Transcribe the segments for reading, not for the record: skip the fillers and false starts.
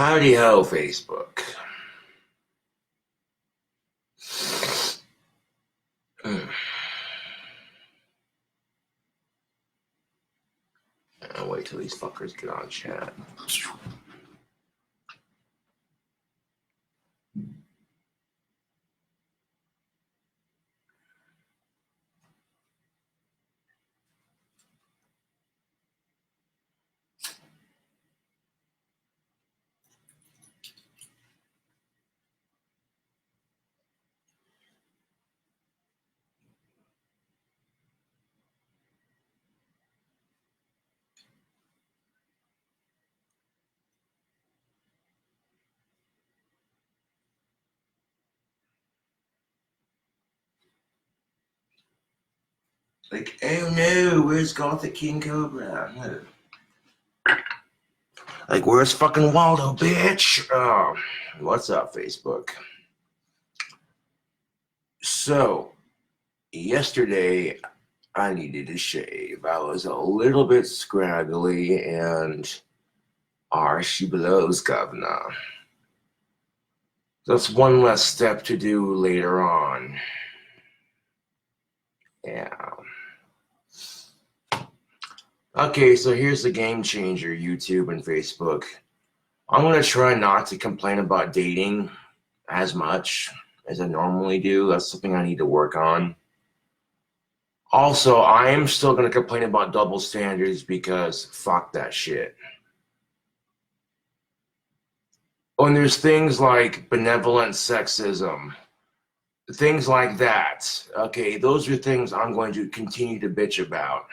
Howdy ho, Facebook. I'll wait till these fuckers get on chat. Like, oh no, where's Gothic King Cobra? No. Like, where's fucking Waldo, bitch? What's up, Facebook? So, yesterday, I needed to shave. I was a little bit scraggly, and she blows, governor. That's one less step to do later on. Yeah. Okay, so here's the game changer, YouTube and Facebook. I'm going to try not to complain about dating as much as I normally do. That's something I need to work on. Also, I am still going to complain about double standards because fuck that shit. When there's things like benevolent sexism, things like that, okay, those are things I'm going to continue to bitch about.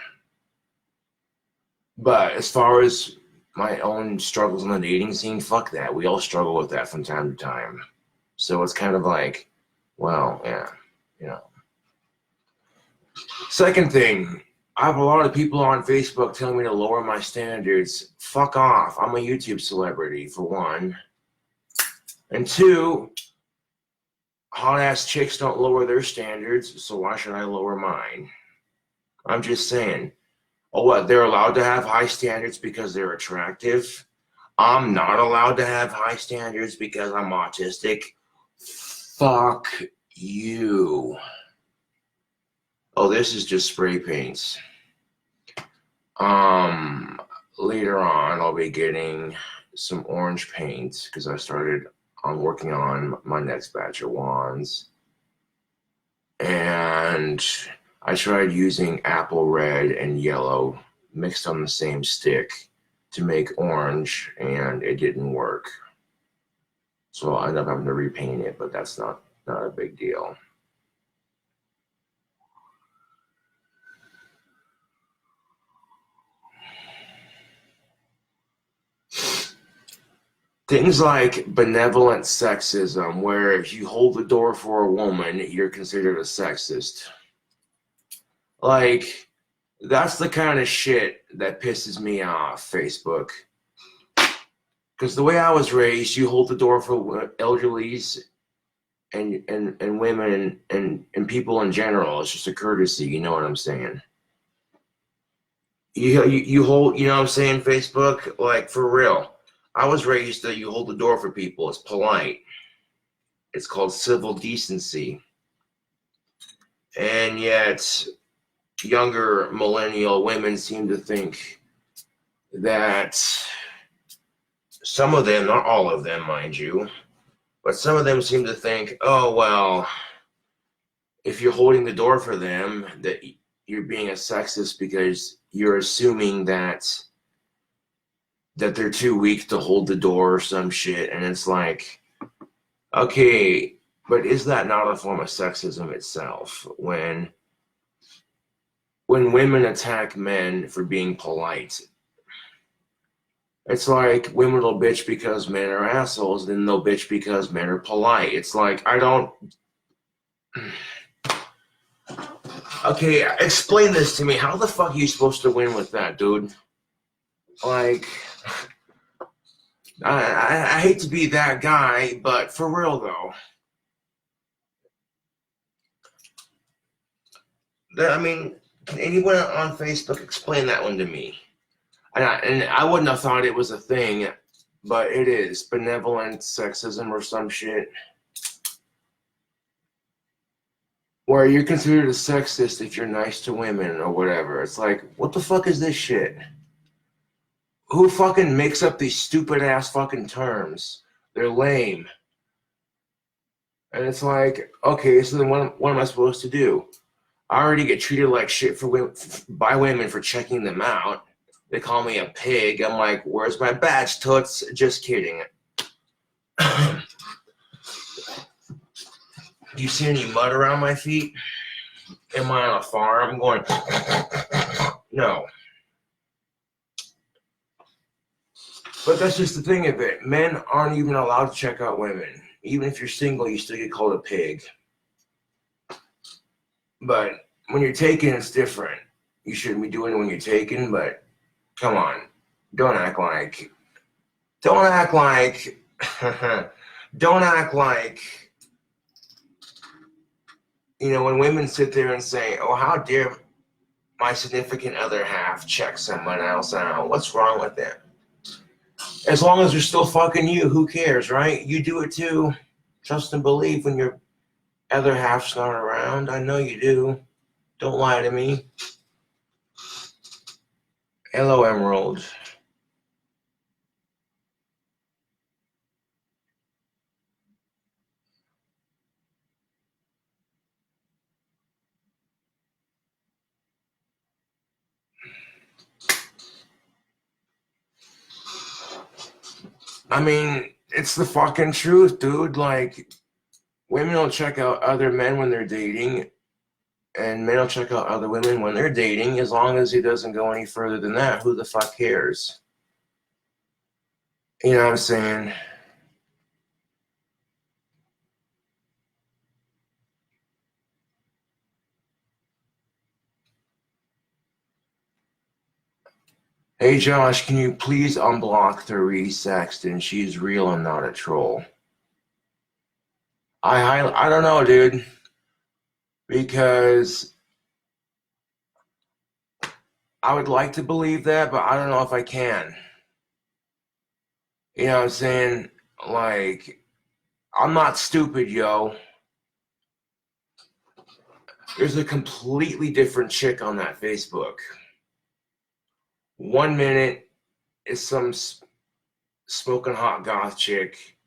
But as far as my own struggles on the dating scene, fuck that. We all struggle with that from time to time. So it's kind of like, well, yeah, you know. Second thing, I have a lot of people on Facebook telling me to lower my standards. Fuck off. I'm a YouTube celebrity, for one. And two, hot-ass chicks don't lower their standards, so why should I lower mine? I'm just saying. Oh, what? They're allowed to have high standards because they're attractive? I'm not allowed to have high standards because I'm autistic? Fuck you. Oh, this is just spray paints. Later on, I'll be getting some orange paint because I'm working on my next batch of wands. And I tried using apple red and yellow mixed on the same stick to make orange, and it didn't work. So I ended up having to repaint it, but that's not a big deal. Things like benevolent sexism, where if you hold the door for a woman, you're considered a sexist. Like, that's the kind of shit that pisses me off, Facebook. Because the way I was raised, you hold the door for elderlies and women and people in general. It's just a courtesy, you know what I'm saying? You hold, you know what I'm saying, Facebook? Like, for real. I was raised that you hold the door for people. It's polite. It's called civil decency. And yet, younger millennial women seem to think that some of them, not all of them, mind you, but some of them seem to think, oh, well, if you're holding the door for them, that you're being a sexist because you're assuming that they're too weak to hold the door or some shit. And it's like, okay, but is that not a form of sexism itself? When women attack men for being polite, it's like women will bitch because men are assholes, then they'll bitch because men are polite. It's like, I don't... Okay, explain this to me. How the fuck are you supposed to win with that, dude? Like, I hate to be that guy, but for real though. I mean, can anyone on Facebook explain that one to me? And I wouldn't have thought it was a thing but it is benevolent sexism or some shit. Where you're considered a sexist if you're nice to women or whatever. It's like, what the fuck is this shit? Who fucking makes up these stupid ass fucking terms? They're lame. And it's like, okay, so then what am I supposed to do? I already get treated like shit by women for checking them out. They call me a pig. I'm like, where's my badge, toots? Just kidding. Do you see any mud around my feet? Am I on a farm? I'm going, no. But that's just the thing of it. Men aren't even allowed to check out women. Even if you're single, you still get called a pig. But when you're taken, it's different. You shouldn't be doing it when you're taken, but come on. Don't act like, don't act like, you know, when women sit there and say, oh, how dare my significant other half check someone else out? What's wrong with them? As long as they're still fucking you, who cares, right? You do it too. Trust and believe when your other half's not around. I know you do. Don't lie to me. Hello, Emerald. I mean, it's the fucking truth, dude. Like, women don't check out other men when they're dating, and men don't check out other women when they're dating. As long as it doesn't go any further than that, who the fuck cares? You know what I'm saying? Hey, Josh, can you please unblock Therese Saxton? She's real and not a troll. I don't know, dude. Because I would like to believe that, but I don't know if I can. You know what I'm saying? Like, I'm not stupid, yo. There's a completely different chick on that Facebook. 1 minute is some smoking hot goth chick,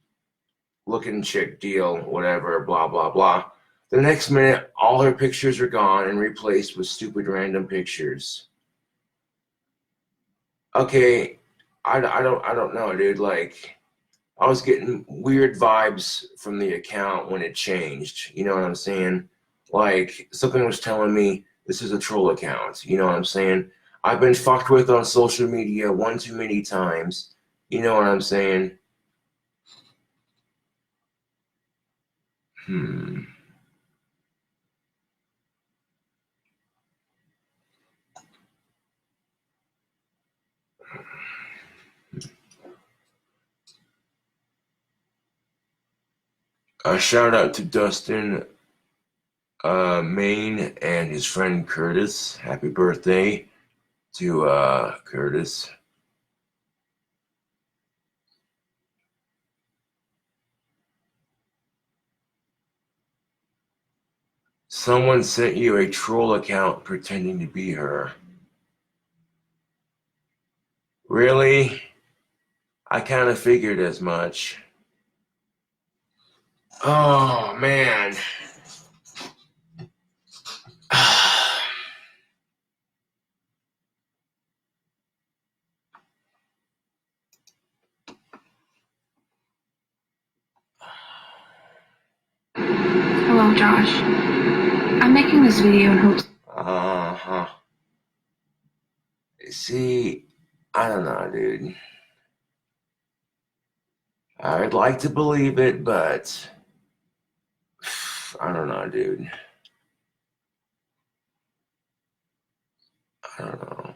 looking chick deal, whatever, blah, blah, blah. The next minute, all her pictures are gone and replaced with stupid random pictures. Okay, I don't know, dude. Like, I was getting weird vibes from the account when it changed. You know what I'm saying? Like, something was telling me this is a troll account. You know what I'm saying? I've been fucked with on social media one too many times. You know what I'm saying? A shout out to Dustin Maine and his friend Curtis. Happy birthday to Curtis. Someone sent you a troll account pretending to be her. Really? I kind of figured as much. Oh, man. Hello, Josh. I'm making this video in hopes. Uh-huh. See, I don't know, dude. I'd like to believe it, but I don't know, dude. I don't know.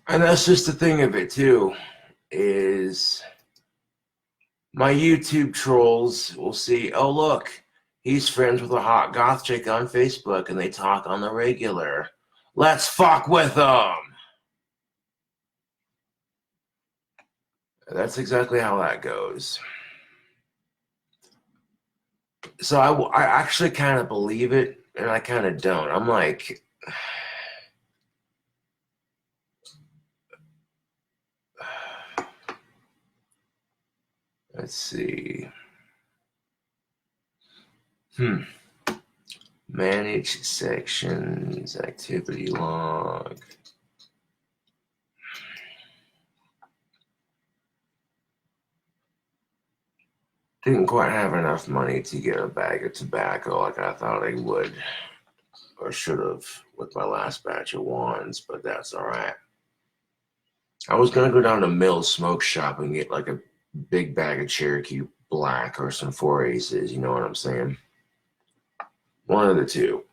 And that's just the thing of it, too, is my YouTube trolls will see, oh, look, He's friends with a hot goth chick on Facebook and they talk on the regular. Let's fuck with them. That's exactly how that goes. So I actually kind of believe it and I kind of don't. I'm like, let's see. Manage sections, activity log. Didn't quite have enough money to get a bag of tobacco like I thought I would or should have with my last batch of wands, but that's all right. I was going to go down to Mill's Smoke Shop and get like a big bag of Cherokee Black or some 4 Aces, you know what I'm saying? One of the two.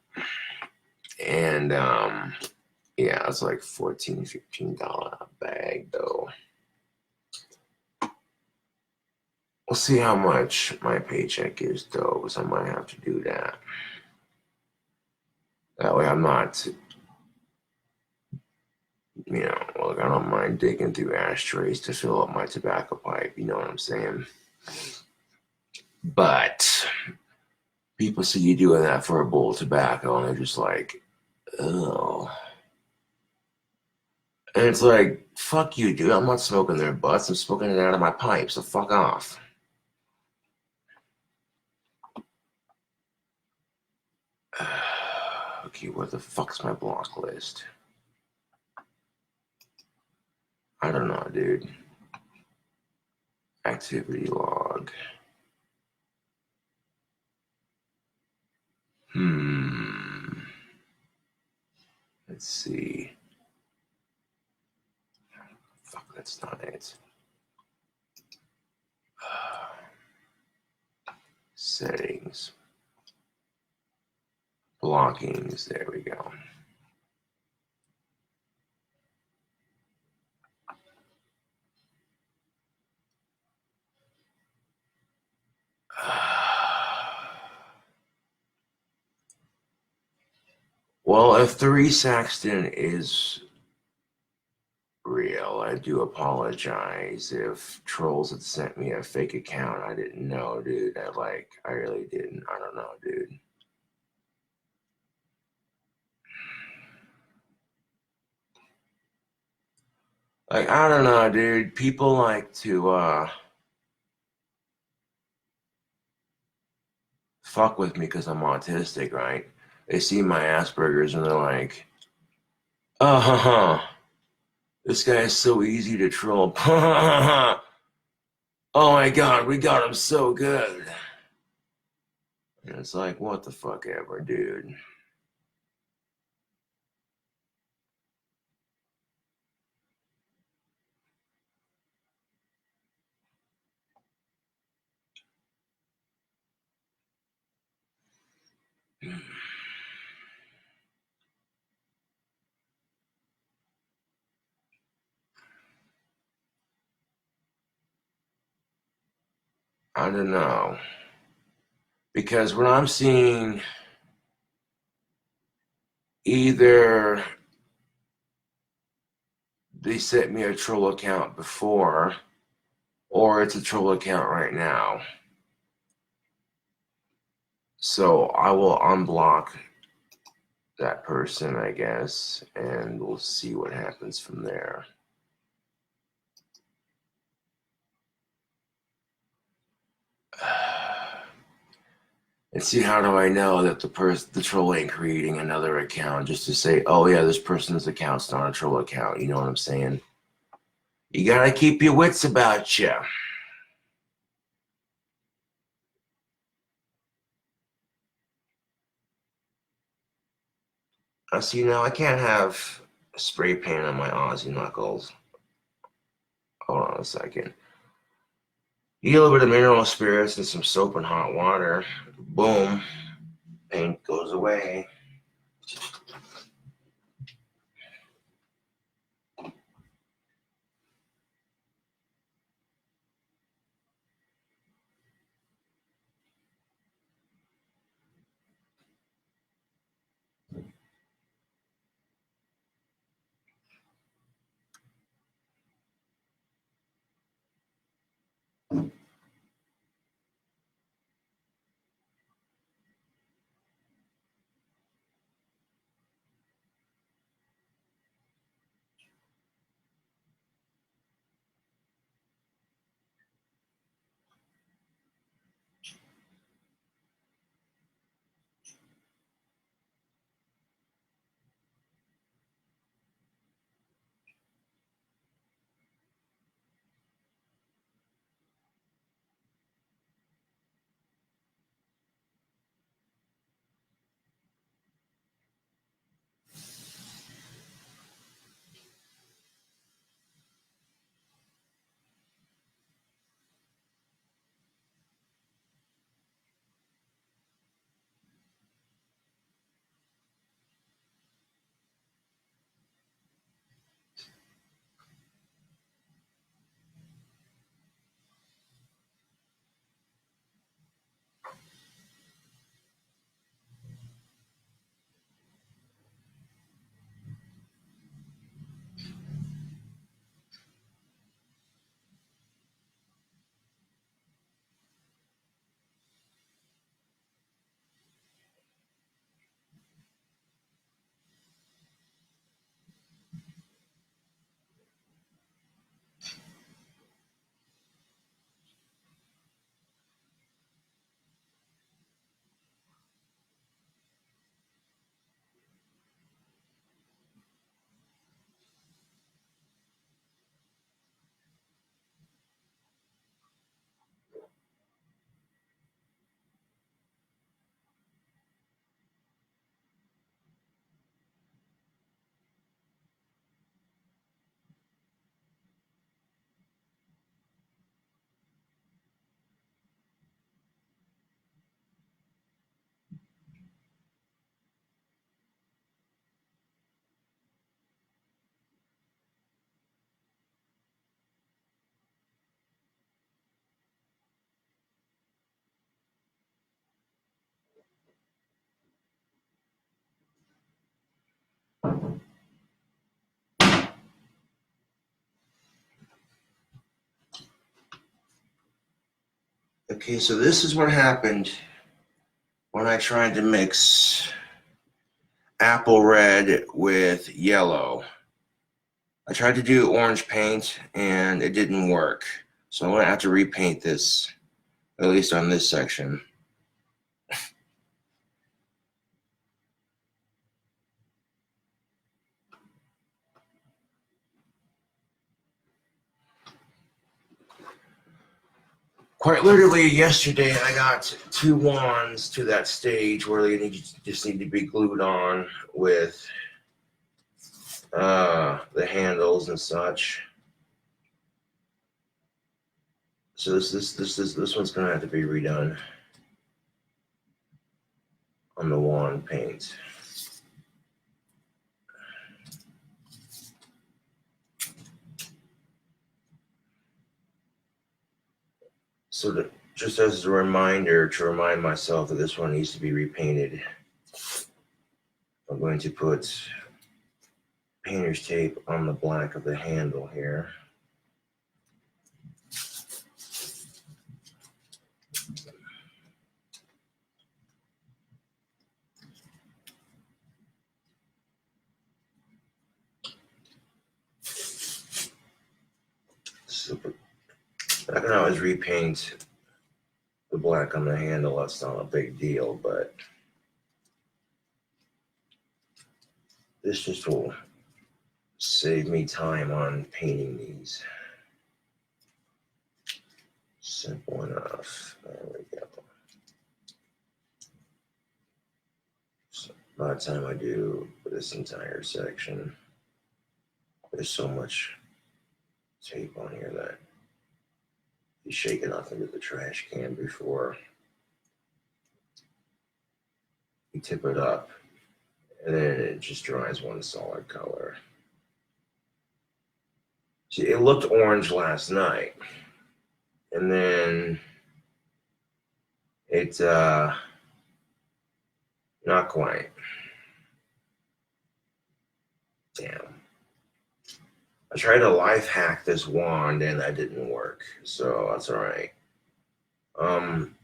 And yeah, it's like $14, $15 a bag though. We'll see how much my paycheck is though, because I might have to do that. That way I'm not, you know, look, I don't mind digging through ashtrays to fill up my tobacco pipe, you know what I'm saying? But people see you doing that for a bowl of tobacco and they're just like, oh. And it's like, fuck you, dude. I'm not smoking their butts. I'm smoking it out of my pipe, so fuck off. Okay, where the fuck's my block list? I don't know, dude. Activity log. Let's see. Fuck, that's not it. Settings. Blockings. There we go. Well, if 3 Saxton is real, I do apologize if trolls had sent me a fake account. I didn't know, dude. I really didn't. I don't know, dude. Like, I don't know, dude. People like to fuck with me because I'm autistic, right? They see my Asperger's and they're like, oh, this guy is so easy to troll. Oh my god, we got him so good. And it's like, what the fuck ever, dude. I don't know. Because when I'm seeing either they sent me a troll account before or it's a troll account right now. So I will unblock that person, I guess, and we'll see what happens from there. And see, how do I know that the troll ain't creating another account just to say, oh yeah, this person's account's not a troll account. You know what I'm saying? You gotta keep your wits about you. See, now I can't have spray paint on my Aussie knuckles. Hold on a second. You get a little bit of mineral spirits and some soap and hot water. Boom. Paint goes away. Okay, so this is what happened when I tried to mix apple red with yellow. I tried to do orange paint and it didn't work. So I'm gonna have to repaint this, at least on this section. Quite literally, yesterday I got 2 wands to that stage where they just need to be glued on with the handles and such. So this one's gonna have to be redone on the wand paint. So just as a reminder to remind myself that this one needs to be repainted, I'm going to put painter's tape on the black of the handle here. Super. I can always repaint the black on the handle. That's not a big deal, but this just will save me time on painting these. Simple enough. There we go. So by the time I do this entire section, there's so much tape on here that you shake it off into the trash can before you tip it up, and then it just dries one solid color. See, it looked orange last night, and then it's not quite. Damn. I tried to life hack this wand and that didn't work, so that's all right. I'm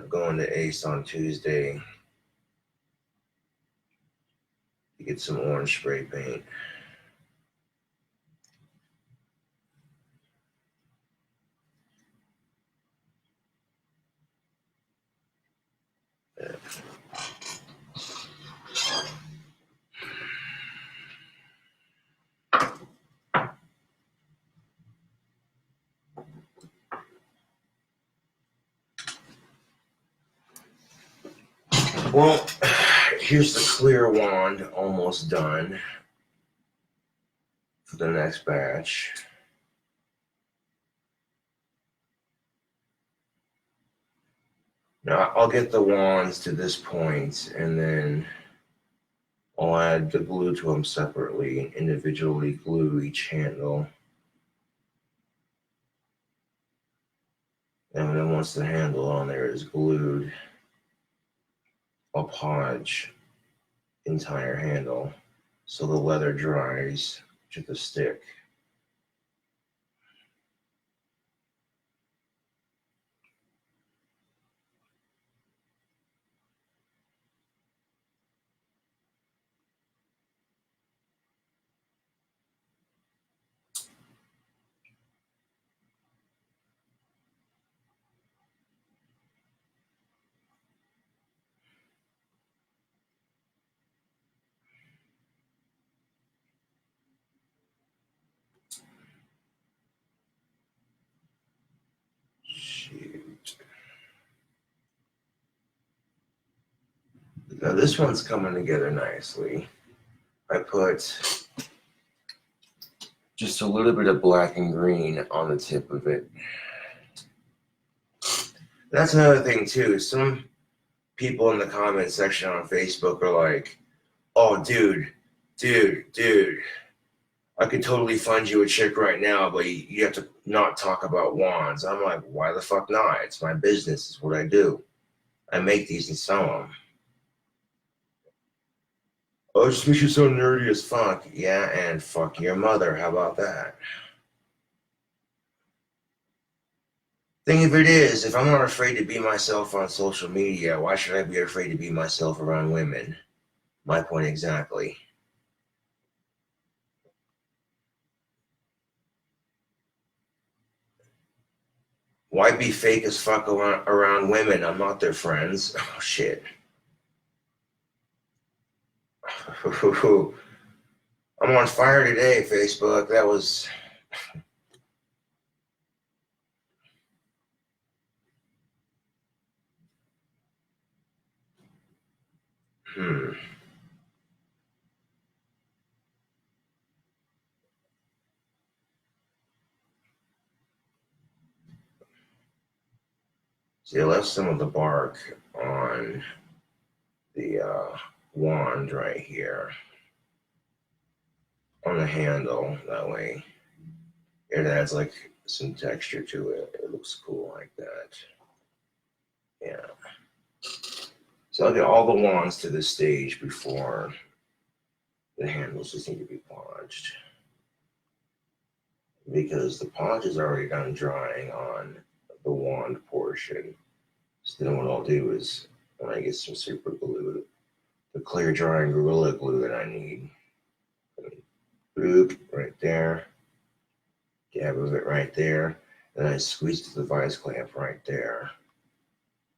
going to Ace on Tuesday to get some orange spray paint. Yeah. Well, here's the clear wand almost done for the next batch. Now I'll get the wands to this point and then I'll add the glue to them separately and individually glue each handle. And then once the handle on there is glued, I'll podge entire handle so the leather dries to the stick. Shoot. Now this one's coming together nicely. I put just a little bit of black and green on the tip of it. That's another thing too. Some people in the comment section on Facebook are like, oh, dude, I could totally find you a chick right now, but you have to not talk about wands. I'm like, why the fuck not? It's my business. It's what I do. I make these and sell them. Oh, it just makes you so nerdy as fuck. Yeah, and fuck your mother. How about that? Thing of it is, if I'm not afraid to be myself on social media, why should I be afraid to be myself around women? My point exactly. Why be fake as fuck around women? I'm not their friends. Oh, shit. I'm on fire today, Facebook. That was... See, I left some of the bark on the wand right here. On the handle, that way it adds like some texture to it. It looks cool like that. Yeah. So I'll get all the wands to this stage before the handles just need to be polished. Because the polish is already done drying on the wand portion. So then what I'll do is, when I get some super glue, the clear drying Gorilla Glue that I need, boop, right there, dab of it right there, and I squeeze the vice clamp right there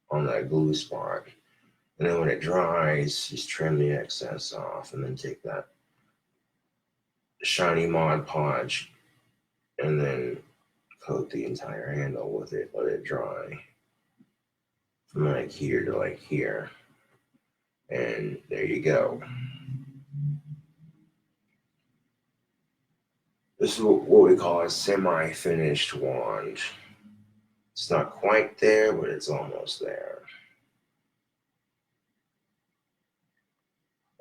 on that glue spot. And then when it dries, just trim the excess off and then take that shiny Mod Podge and then coat the entire handle with it, let it dry from like here to like here. And there you go. This is what we call a semi-finished wand. It's not quite there, but it's almost there.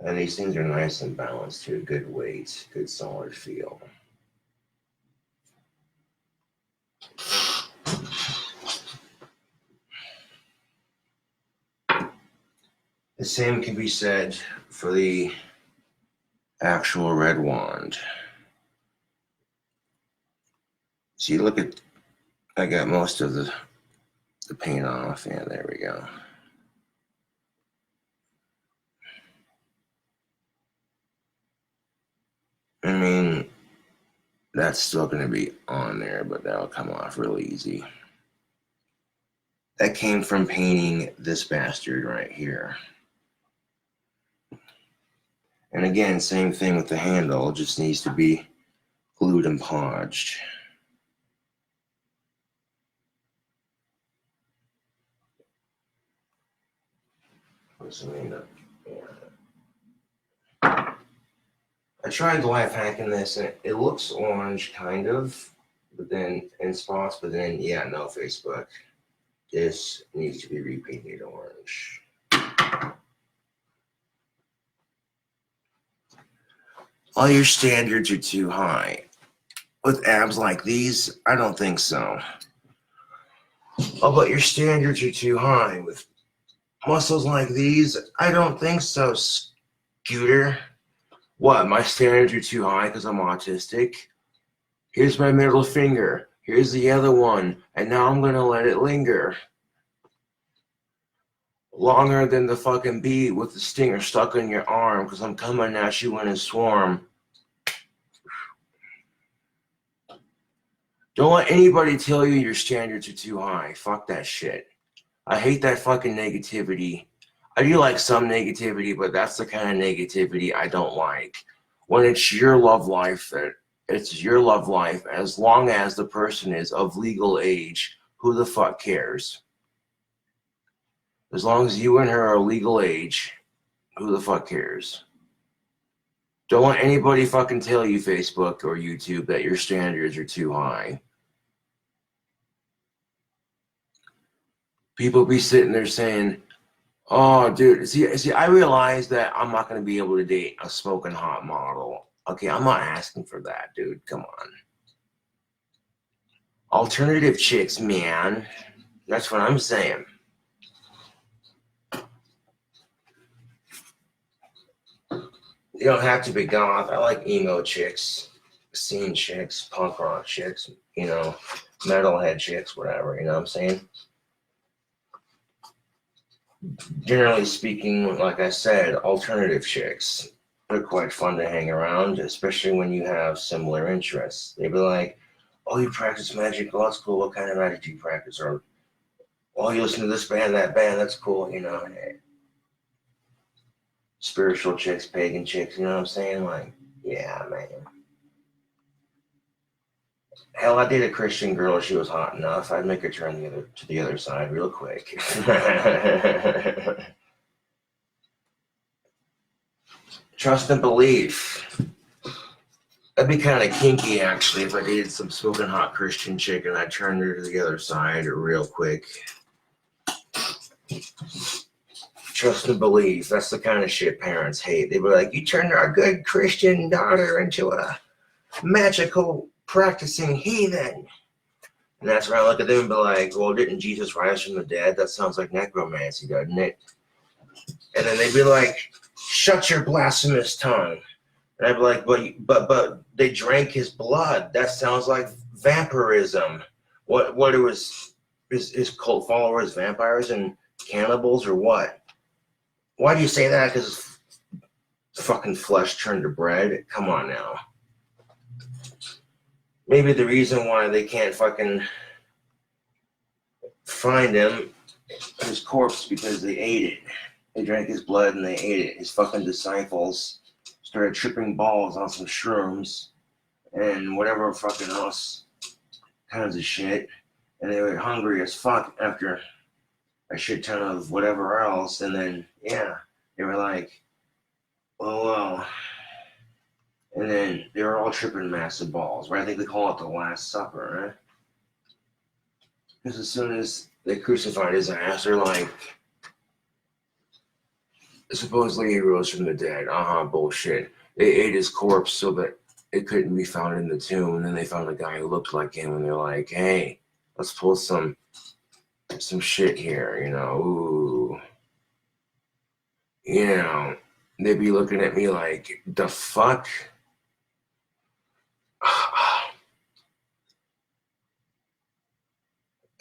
And these things are nice and balanced too. Good weight, good solid feel. The same can be said for the actual red wand. See, look at, I got most of the paint off. Yeah, there we go. I mean, that's still going to be on there, but that'll come off really easy. That came from painting this bastard right here. And again, same thing with the handle, it just needs to be glued and podged. I tried life hacking this and it looks orange kind of, but then in spots, but then yeah, no, Facebook. This needs to be repainted orange. All your standards are too high. With abs like these, I don't think so. Oh, but your standards are too high. With muscles like these, I don't think so, Scooter. What, my standards are too high because I'm autistic? Here's my middle finger. Here's the other one. And now I'm going to let it linger. Longer than the fucking bee with the stinger stuck in your arm because I'm coming at you in a swarm. Don't let anybody tell you your standards are too high. Fuck that shit. I hate that fucking negativity. I do like some negativity, but that's the kind of negativity I don't like. When it's your love life, it's your love life as long as the person is of legal age. Who the fuck cares? As long as you and her are legal age, who the fuck cares? Don't let anybody fucking tell you, Facebook or YouTube, that your standards are too high. People be sitting there saying, oh, dude, see, I realize that I'm not going to be able to date a smoking hot model. Okay, I'm not asking for that, dude. Come on. Alternative chicks, man. That's what I'm saying. You don't have to be goth. I like emo chicks, scene chicks, punk rock chicks, you know. metalhead chicks, whatever, you know what I'm saying? Generally speaking, like I said, alternative chicks. They're quite fun to hang around, especially when you have similar interests. They'd be like, oh, you practice magic? Oh, that's cool. What kind of magic do you practice? Or, oh, you listen to this band, that band, that's cool, you know? Spiritual chicks, pagan chicks, you know what I'm saying? Like, yeah, man. Hell, I dated a Christian girl. If she was hot enough, I'd make her turn to the other side real quick. Trust and belief. That'd be kind of kinky, actually, if I dated some smoking hot Christian chick and I turned her to the other side real quick. Trust and belief. That's the kind of shit parents hate. They'd be like, you turned our good Christian daughter into a magical practicing heathen. And that's where I look at them and be like, well, didn't Jesus rise from the dead? That sounds like necromancy, doesn't it? And then they'd be like, shut your blasphemous tongue. And I'd be like, but they drank his blood. That sounds like vampirism. What it was, his cult followers vampires and cannibals or what? Why do you say that? Because fucking flesh turned to bread? Come on now. Maybe the reason why they can't fucking find him, his corpse, because they ate it. They drank his blood and they ate it. His fucking disciples started tripping balls on some shrooms and whatever fucking else kinds of shit. And they were hungry as fuck after a shit ton of whatever else. And then, yeah, they were like, oh, well. And then they were all tripping massive balls, right? I think they call it the Last Supper, right? Because as soon as they crucified his ass, they're like, supposedly he rose from the dead. Bullshit. They ate his corpse so that it couldn't be found in the tomb. And then they found a guy who looked like him, and they're like, hey, let's pull some shit here, you know. Ooh. You know, they'd be looking at me like, the fuck?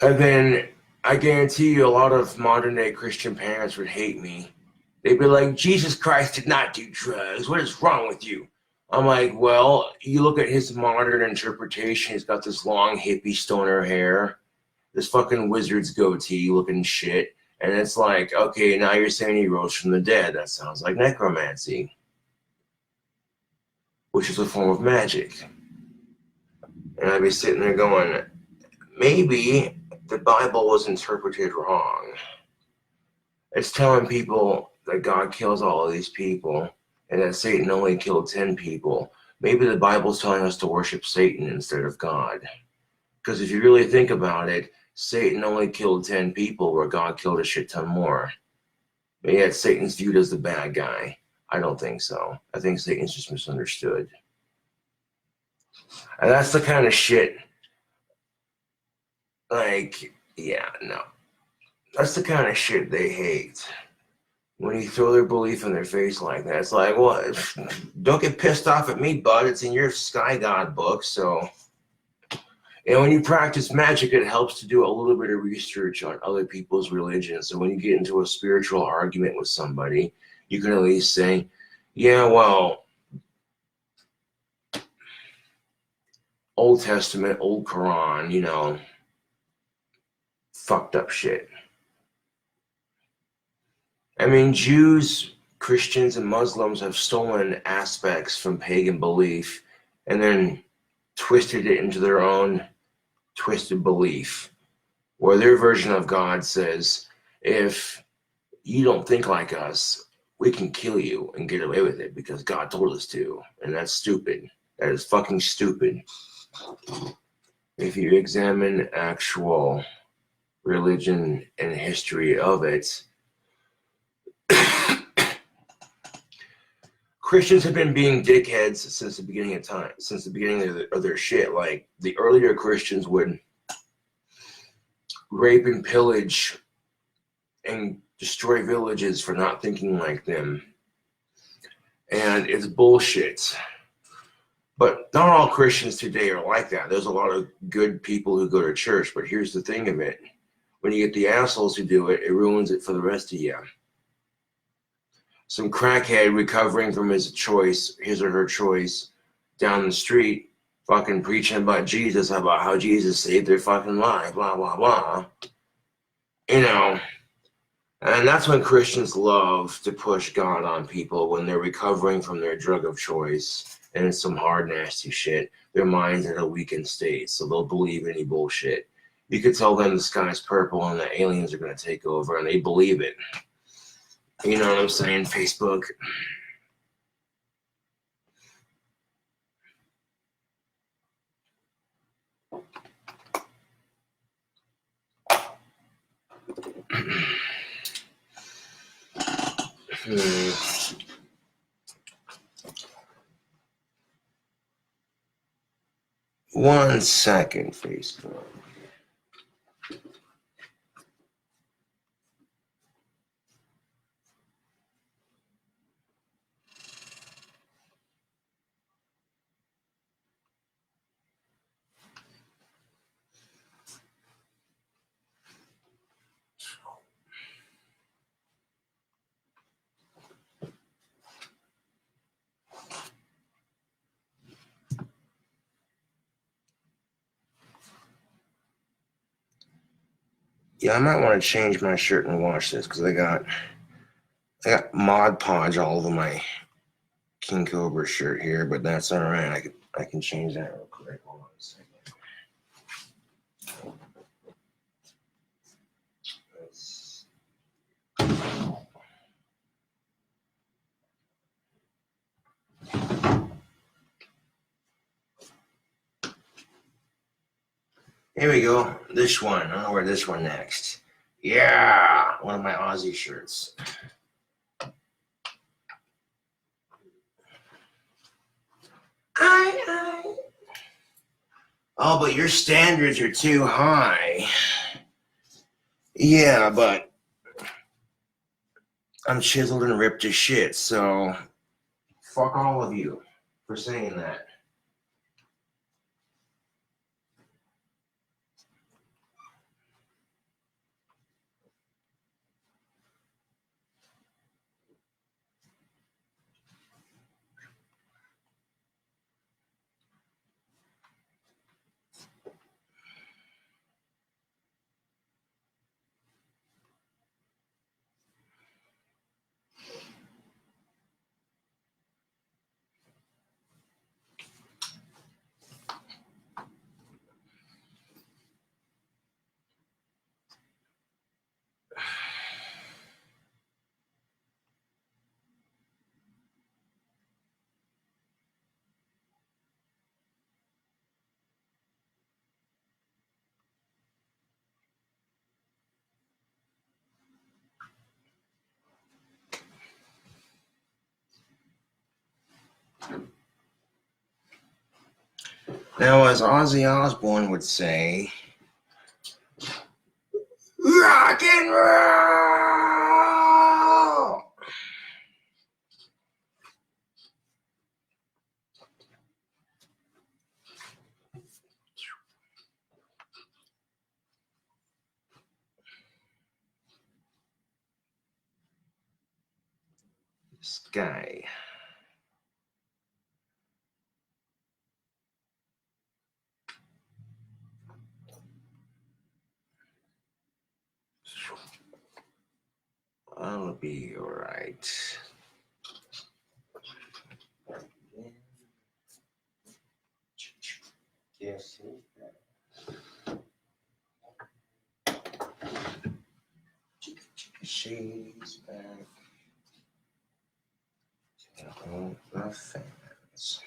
And then I guarantee you a lot of modern day Christian parents would hate me. They'd be like, Jesus Christ did not do drugs. What is wrong with you? I'm like, well, you look at his modern interpretation. He's got this long hippie stoner hair, this fucking wizard's goatee looking shit. And it's like, okay, now you're saying he rose from the dead. That sounds like necromancy, which is a form of magic. And I'd be sitting there going, maybe the Bible was interpreted wrong. It's telling people that God kills all of these people and that Satan only killed 10 people. Maybe the Bible's telling us to worship Satan instead of God. Because if you really think about it, Satan only killed 10 people where God killed a shit ton more. But yet Satan's viewed as the bad guy. I don't think so. I think Satan's just misunderstood. And that's the kind of shit, like, yeah, no. That's the kind of shit they hate. When you throw their belief in their face like that, it's like, well, don't get pissed off at me, bud. It's in your Sky God book, so. And when you practice magic, it helps to do a little bit of research on other people's religion. So when you get into a spiritual argument with somebody, you can at least say, yeah, well, Old Testament, Old Quran, you know, fucked up shit. I mean, Jews, Christians, and Muslims have stolen aspects from pagan belief and then twisted it into their own twisted belief, where their version of God says, if you don't think like us, we can kill you and get away with it because God told us to. And that's stupid. That is fucking stupid. If you examine actual religion and history of it, Christians have been being dickheads since the beginning of time, since the beginning of their shit. Like, the earlier Christians would rape and pillage and destroy villages for not thinking like them. And it's bullshit. But not all Christians today are like that. There's a lot of good people who go to church, but here's the thing of it. When you get the assholes who do it, it ruins it for the rest of you. Some crackhead recovering from his or her choice, down the street, fucking preaching about Jesus, about how Jesus saved their fucking life, blah, blah, blah. You know, and that's when Christians love to push God on people when they're recovering from their drug of choice and it's some hard, nasty shit. Their mind's in a weakened state, so they'll believe any bullshit. You could tell them the sky's purple and the aliens are going to take over, and they believe it. You know what I'm saying? Facebook. One second, Facebook. Yeah, I might want to change my shirt and wash this because I got Mod Podge all over my King Cobra shirt here, but that's all right. I can change that real quick. Hold on a second. Here we go. This one. I'll wear this one next. Yeah, one of my Aussie shirts. Oh, but your standards are too high. Yeah, but I'm chiseled and ripped as shit, so fuck all of you for saying that. Now, as Ozzy Osbourne would say, rock and roll! This guy. I'll be alright. Yes. She's back. All the fans.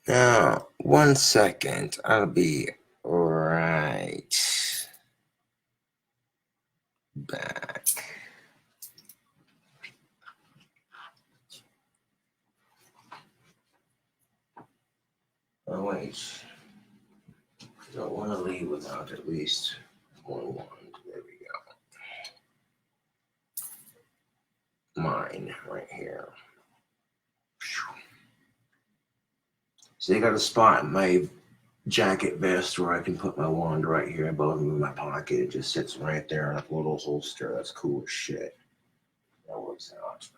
Now, 1 second. I'll be right back. Oh, wait. I don't want to leave without at least one wand. There we go. Mine right here. So they got a spot in my jacket vest where I can put my wand right here above me in my pocket. It just sits right there in a little holster. That's cool as shit. That works out.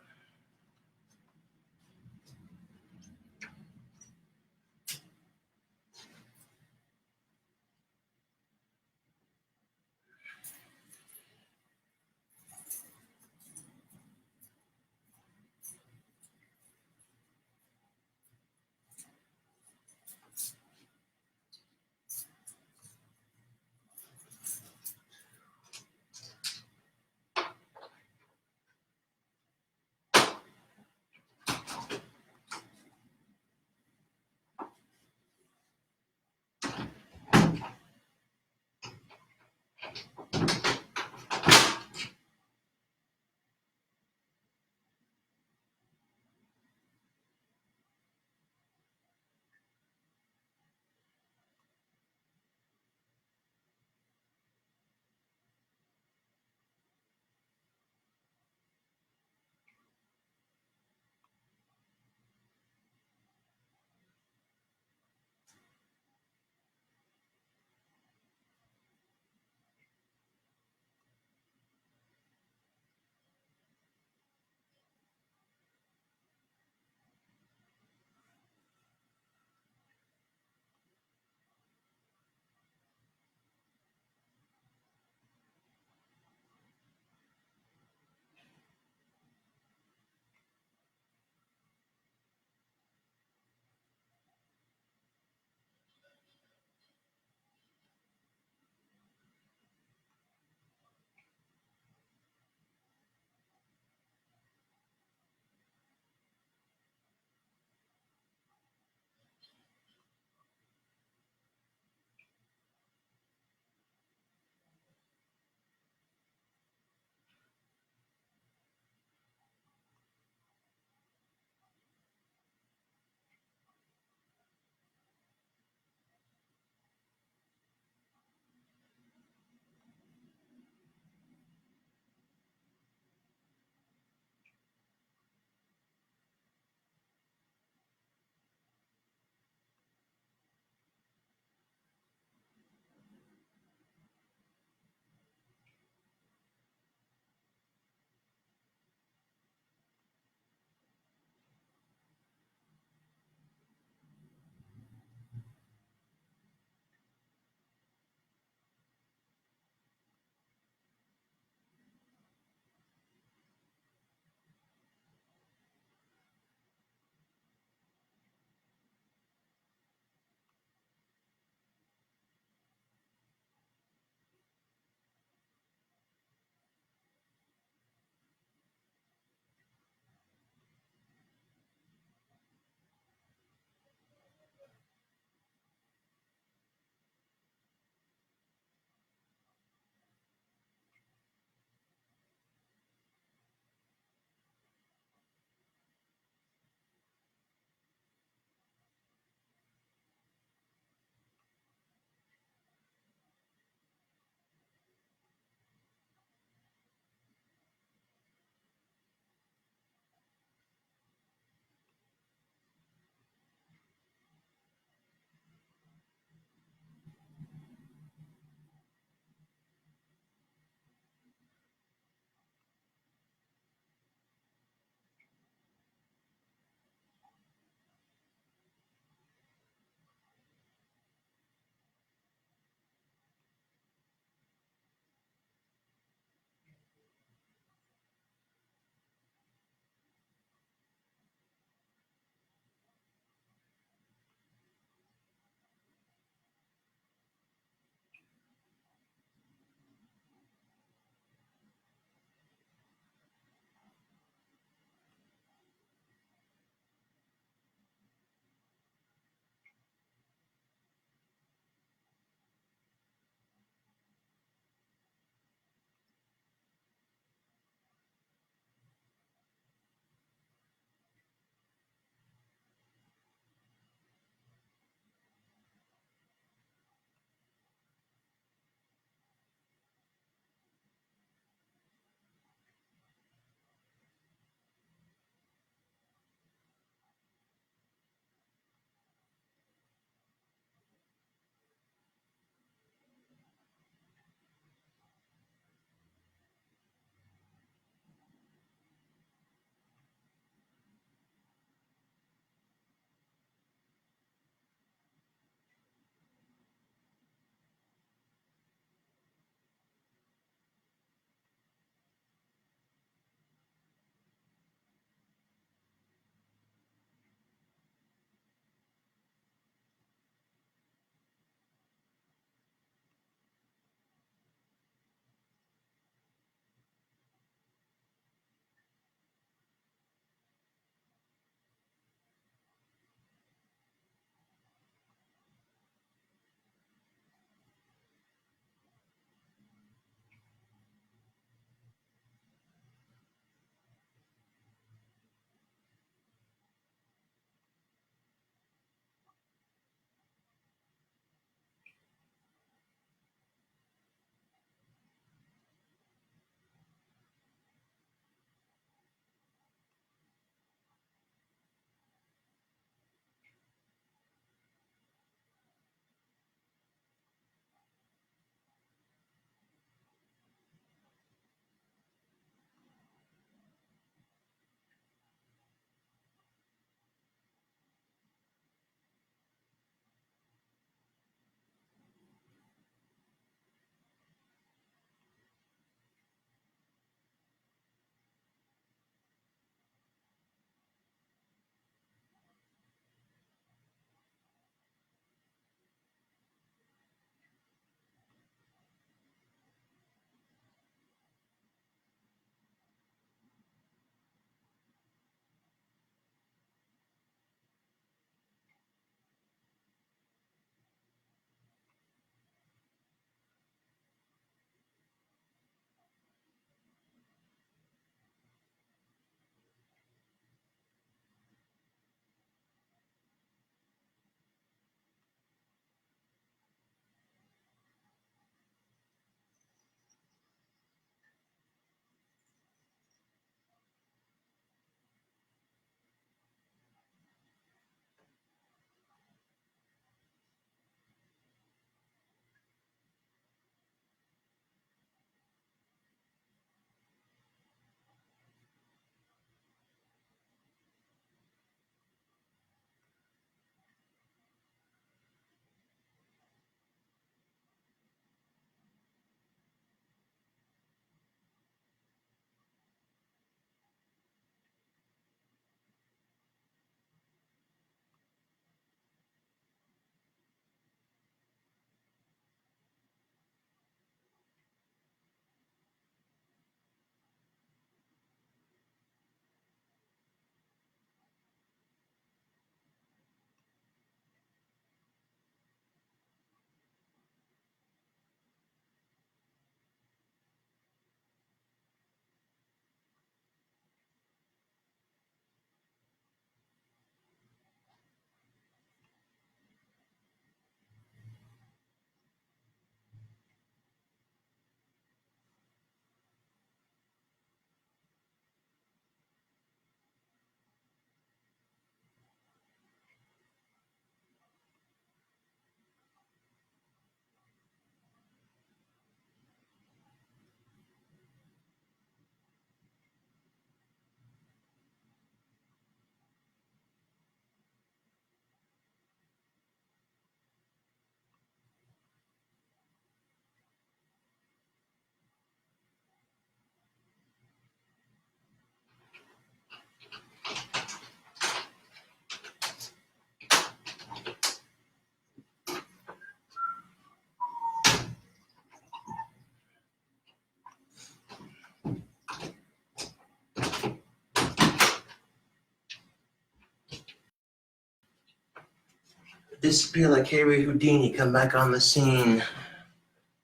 disappear like Harry Houdini, come back on the scene.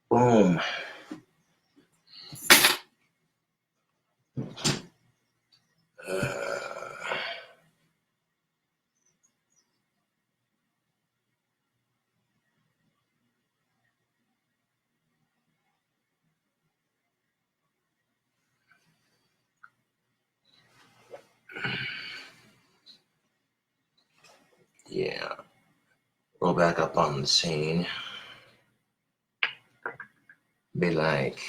Boom. Yeah. Roll back up on the scene. Be like,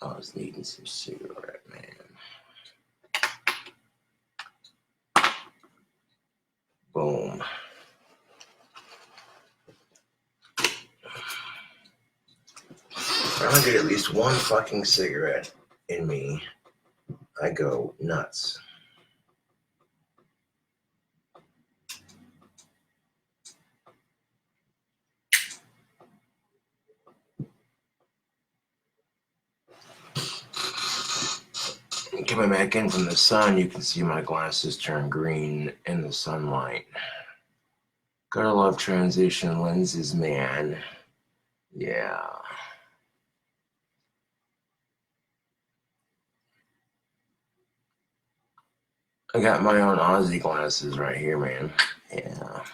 I was needing some cigarette, man. Boom. If I don't get at least one fucking cigarette in me, I go nuts. Coming back in from the sun, you can see my glasses turn green in the sunlight. Gotta love transition lenses, man. Yeah. I got my own Aussie glasses right here, man. Yeah.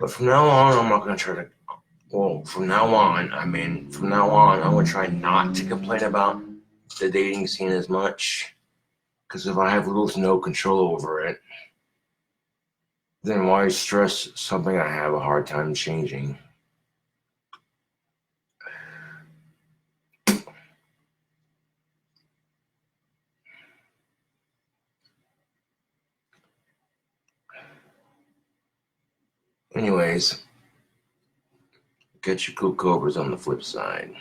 But from now on, I'm not gonna try to. Well, from now on, I'm gonna try not to complain about the dating scene as much. Because if I have little to no control over it, then why stress something I have a hard time changing? Anyways, get your cool cobras on the flip side.